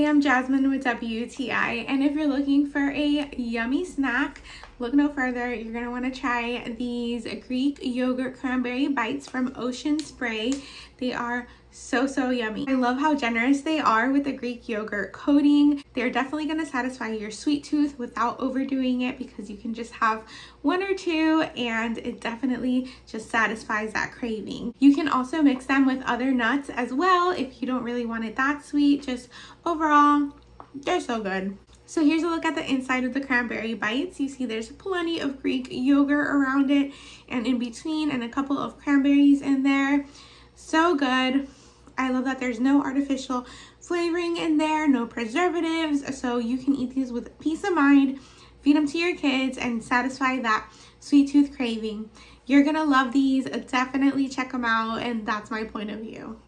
Hey, I'm Jasmine with WTI, and if you're looking for a yummy snack, look no further. You're going to want to try these Greek yogurt cranberry bites from Ocean Spray. They are so yummy. I love how generous they are with the Greek yogurt coating. They're definitely going to satisfy your sweet tooth without overdoing it, because you can just have one or two and it definitely just satisfies that craving. You can also mix them with other nuts as well if you don't really want it that sweet. Just overall, they're so good. So here's a look at the inside of the cranberry bites. You see there's plenty of Greek yogurt around it and in between, and a couple of cranberries in there. So good. I love that there's no artificial flavoring in there, no preservatives, so you can eat these with peace of mind, feed them to your kids, and satisfy that sweet tooth craving. You're gonna love these. Definitely check them out, and that's my point of view.